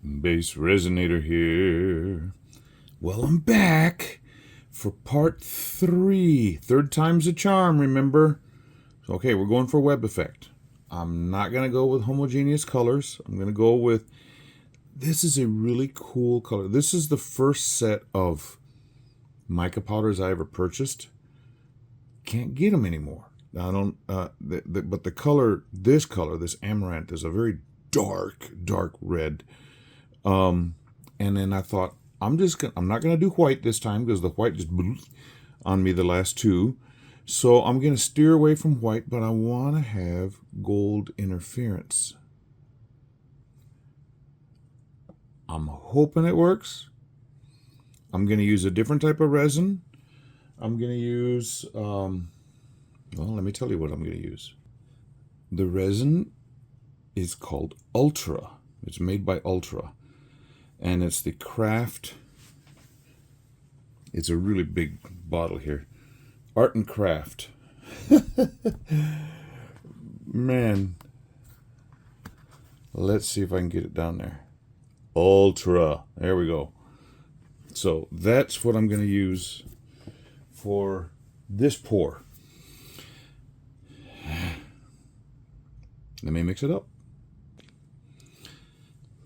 BassResinator here. Well, I'm back for part 3. Third time's a charm, remember? Okay, we're going for web effect. I'm not going to go with homogeneous colors. I'm going to go with... This is a really cool color. This is the first set of mica powders I ever purchased. Can't get them anymore. I don't... but the color, this amaranth, is a very dark red. And then I thought, I'm not gonna do white this time because the white just blew on me the last two. So I'm gonna steer away from white, but I want to have gold interference. I'm hoping it works. I'm gonna use a different type of resin. I'm gonna use well, let me tell you what I'm gonna use. The resin is called Ultra. It's made by Ultra. And it's the Craft. It's a really big bottle here. Art and Craft. Man. Let's see if I can get it down there. Ultra. There we go. So that's what I'm going to use for this pour. Let me mix it up.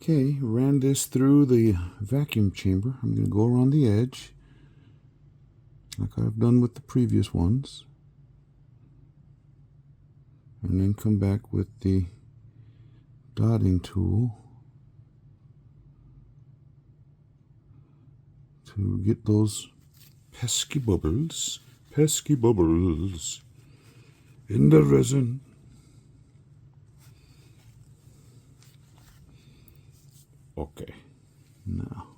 Okay, ran this through the vacuum chamber. I'm going to go around the edge, like I've done with the previous ones. And then come back with the dotting tool to get those pesky bubbles in the resin. Okay, now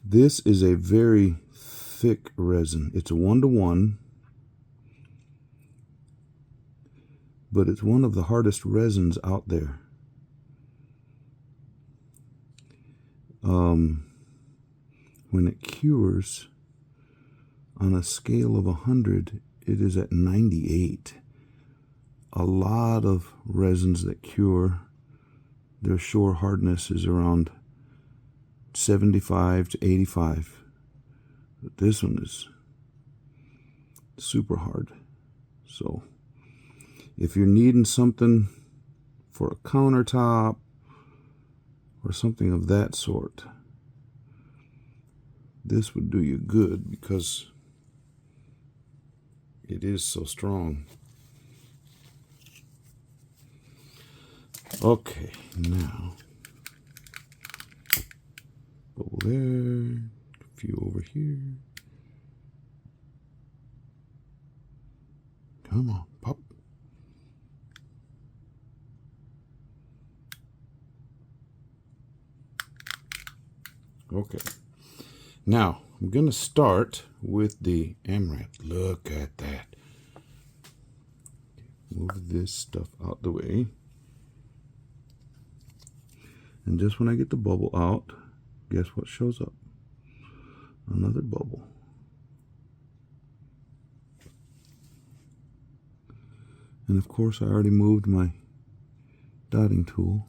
this is a very thick resin. It's a 1-to-1, but it's one of the hardest resins out there. When it cures, on a scale of 100, it is at 98. A lot of resins that cure, their shore hardness is around 75 to 85. But this one is super hard. So if you're needing something for a countertop or something of that sort, this would do you good because it is so strong. Okay, now bubble there, a few over here. Come on, pop. Okay, now I'm going to start with the amaranth. Look at that. Move this stuff out the way. And just when I get the bubble out, guess what shows up? Another bubble. And of course I already moved my dotting tool.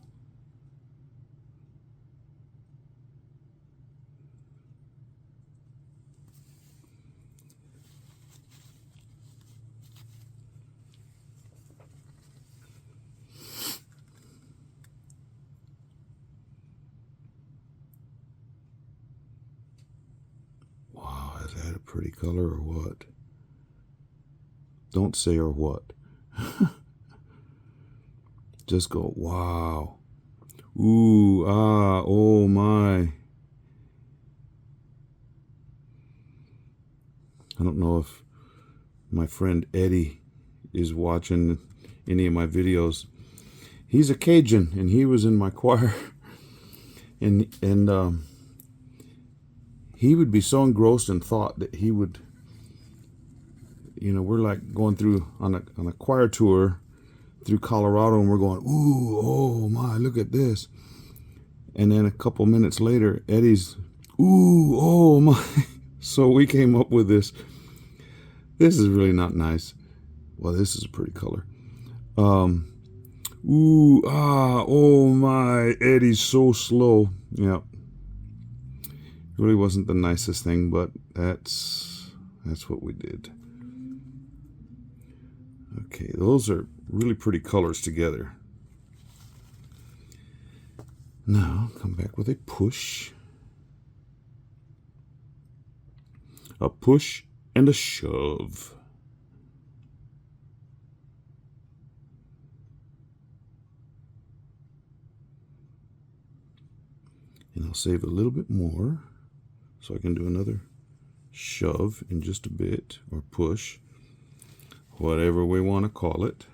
Is that a pretty color or what? Don't say or what. Just go, wow. Ooh, ah, oh my. I don't know if my friend Eddie is watching any of my videos. He's a Cajun and he was in my choir. And he would be so engrossed in thought that he would, you know, we're like going through on a choir tour through Colorado, and we're going, ooh, oh my, look at this. And then a couple minutes later, Eddie's, ooh, oh my. So we came up with this. This is really not nice. Well, this is a pretty color. Ooh, ah, oh my, Eddie's so slow. Yeah. Really wasn't the nicest thing, but that's what we did. Okay, those are really pretty colors together. Now, come back with a push. A push and a shove. And I'll save a little bit more so I can do another shove in just a bit, or push, whatever we want to call it.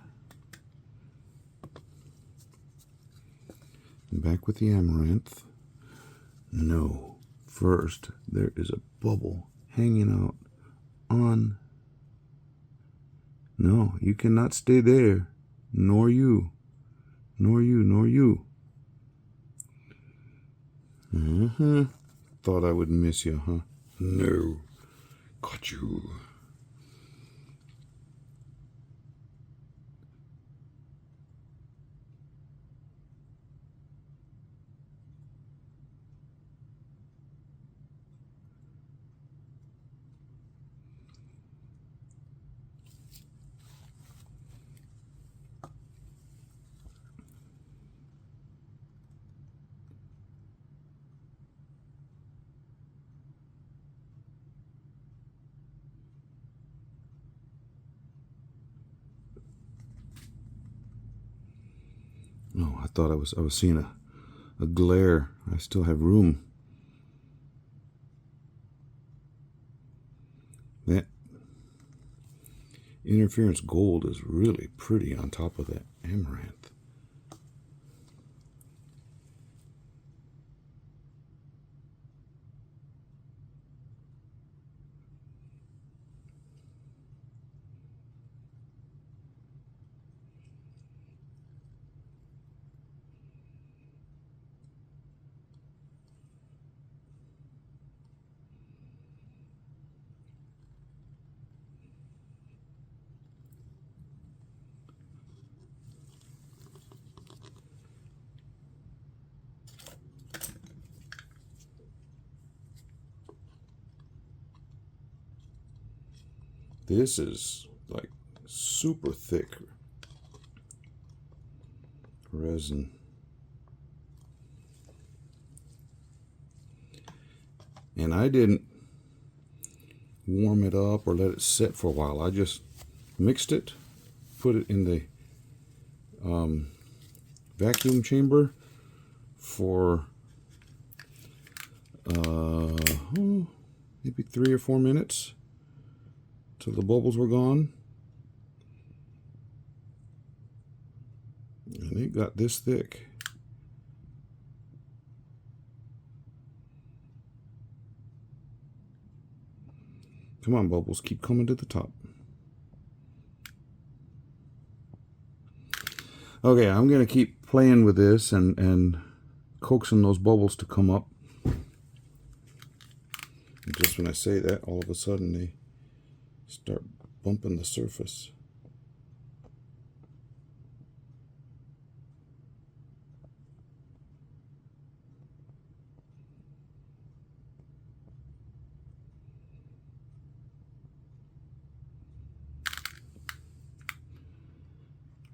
And back with the amaranth. No, first there is a bubble hanging out on. No, you cannot stay there, nor you, nor you, nor you. Thought I would miss you, huh? No. Got you. No, I thought I was seeing a glare. I still have room. That interference gold is really pretty on top of that amaranth. This is like super thick resin. And I didn't warm it up or let it sit for a while. I just mixed it, put it in the vacuum chamber for maybe 3 or 4 minutes till the bubbles were gone. And it got this thick. Come on, bubbles, keep coming to the top. Okay, I'm gonna keep playing with this and coaxing those bubbles to come up. And just when I say that, all of a sudden they start bumping the surface.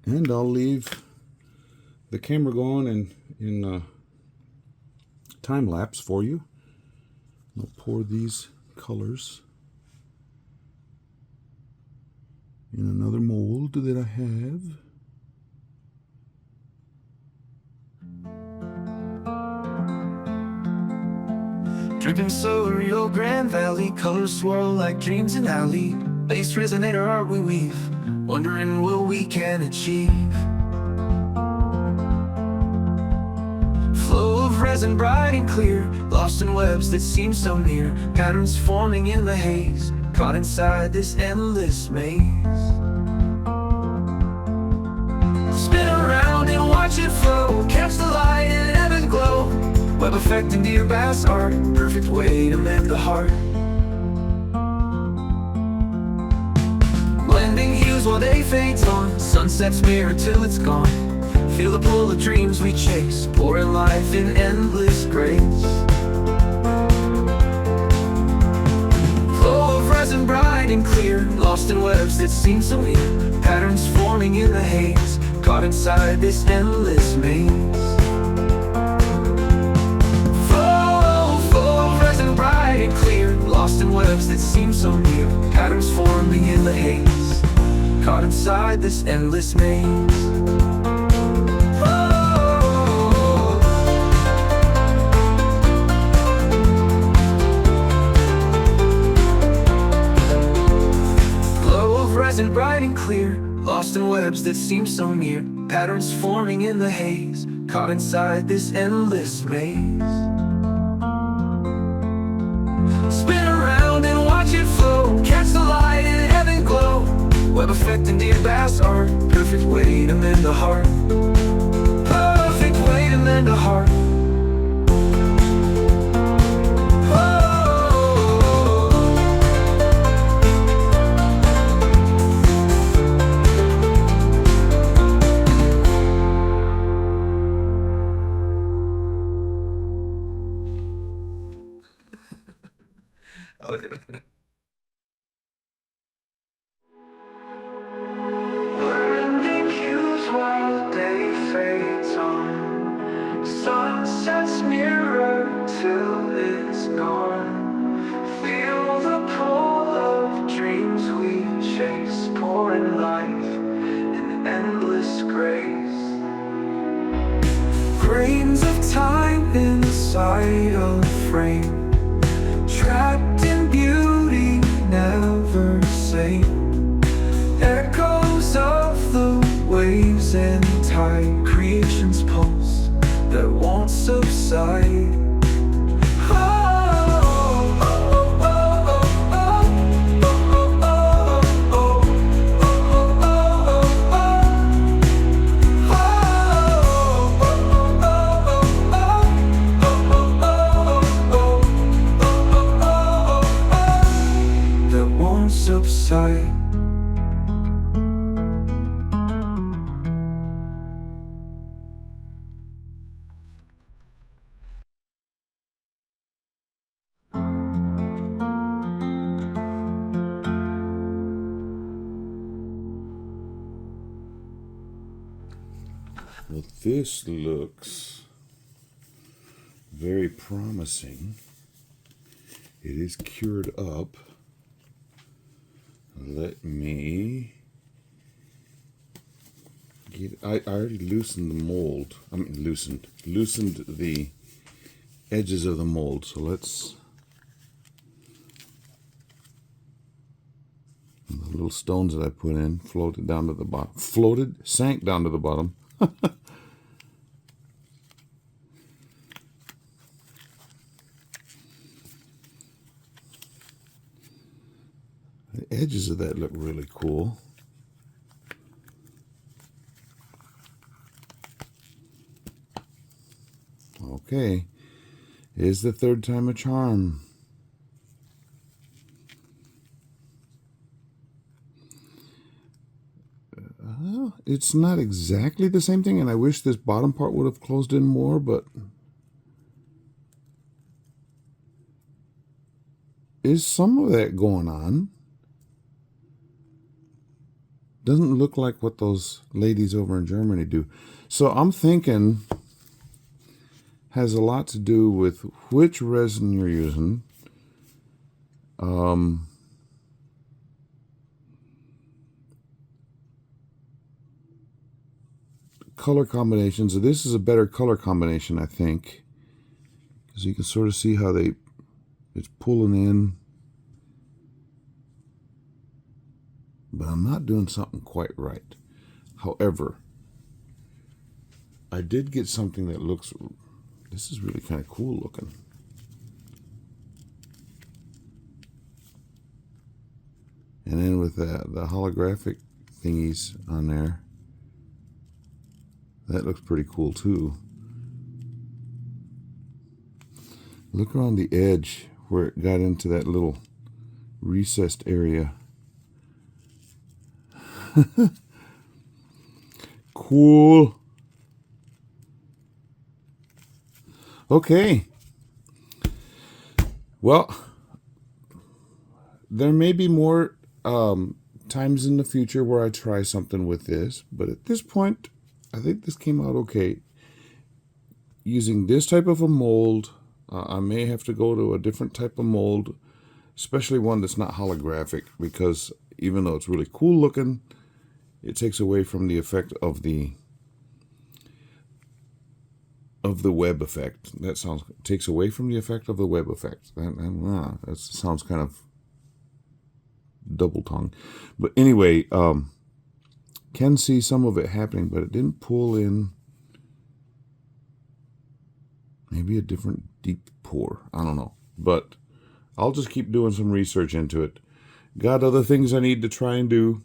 And I'll leave the camera going in time lapse for you. I'll pour these colors in another mold that I have. Dripping slow, Rio Grande Valley, colors swirl like dreams in alley. BassResinator art we weave, wondering what we can achieve. Flow of resin bright and clear, lost in webs that seem so near. Patterns forming in the haze, caught inside this endless maze. watch it flow. Catch the light in an ebb and glow. Web effect into your bass art, perfect way to mend the heart. Blending hues while day fades on, sunsets mirror till it's gone. Feel the pull of dreams we chase, pouring life in endless grace. Flow of resin bright and clear, lost in webs that seem so near. Patterns forming in the haze, caught inside this endless maze. Flow of resin bright and clear, lost in webs that seem so near. Patterns forming in the haze, caught inside this endless maze. Resin bright and clear, lost in webs that seem so near. Patterns forming in the haze, caught inside this endless maze. Spin around and watch it flow. Catch the light in an ebb and glow. Web effect into your bass art, perfect way to mend the heart. Perfect way to mend a heart. Blending hues while day fades on, sunsets mirror till it's gone. Feel the pull of dreams we chase, pouring life in endless grace. Grains of time inside a frame, trapped in beauty, never same. Echoes of the waves and tide, creation's pulse that won't subside. Subside. Well, this looks very promising. It is cured up. Let me get, I already loosened the mold. I mean loosened the edges of the mold. So let's, the little stones that I put in floated down to the bottom. Sank down to the bottom. The edges of that look really cool. Okay, is the third time a charm. It's not exactly the same thing, and I wish this bottom part would have closed in more, but is some of that going on. Doesn't look like what those ladies over in Germany do. So I'm thinking has a lot to do with which resin you're using. Color combinations. This is a better color combination, I think, because you can sort of see how it's pulling in. But I'm not doing something quite right. However, I did get something that looks, this is really kind of cool looking. And then with the holographic thingies on there, That looks pretty cool too. Look around the edge where it got into that little recessed area. Cool. Okay. Well, there may be more times in the future where I try something with this, but at this point, I think this came out okay. Using this type of a mold, I may have to go to a different type of mold, especially one that's not holographic, because even though it's really cool looking, it takes away from the effect of the web effect. That takes away from the effect of the web effect. That sounds kind of double tongue. But anyway, can see some of it happening, but it didn't pull in. Maybe a different deep pour. I don't know. But I'll just keep doing some research into it. Got other things I need to try and do.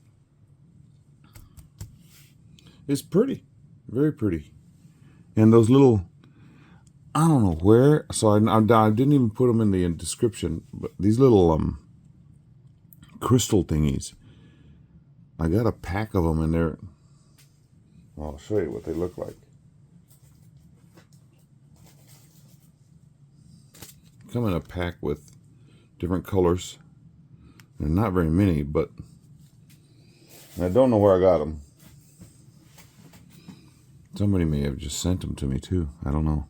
It's pretty. Very pretty. And those little, I don't know where, so I didn't even put them in the description, but these little crystal thingies, I got a pack of them in there. I'll show you what they look like. Come in a pack with different colors. They're not very many, but I don't know where I got them. Somebody may have just sent them to me too. I don't know.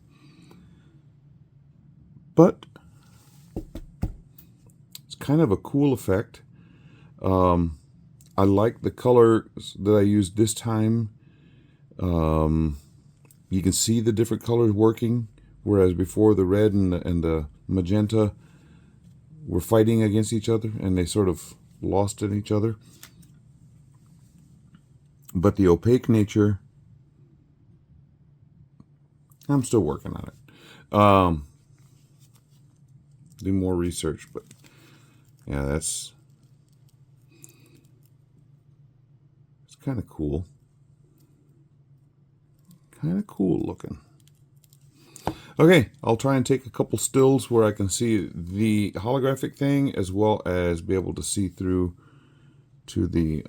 But it's kind of a cool effect. I like the colors that I used this time. You can see the different colors working, whereas before the red and the magenta were fighting against each other, and they sort of lost in each other. But the opaque nature, I'm still working on it. Do more research, but yeah, it's kind of cool. Kind of cool looking. Okay, I'll try and take a couple stills where I can see the holographic thing, as well as be able to see through to the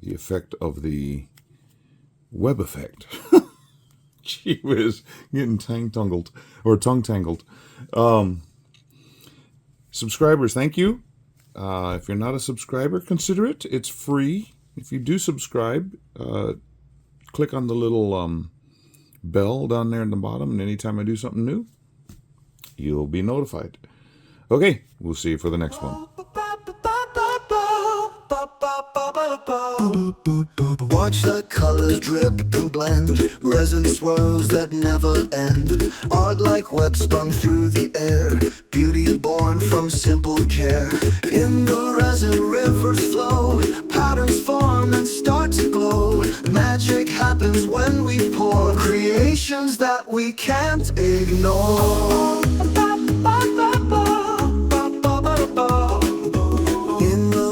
effect of the web effect. Gee whiz, getting tongue-tangled. Subscribers, thank you. If you're not a subscriber, consider it. It's free. If you do subscribe, click on the little bell down there in the bottom, and anytime I do something new, you'll be notified. Okay, we'll see you for the next one. Watch the colors drip and blend, resin swirls that never end. Art like web spun through the air, beauty is born from simple care. In the resin rivers flow, patterns form and start to glow. Magic happens when we pour, creations that we can't ignore.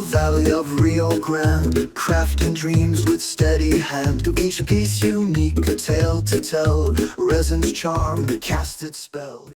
Valley of Rio Grande, crafting dreams with steady hand. To each piece unique, a tale to tell. Resin's charm, cast its spell.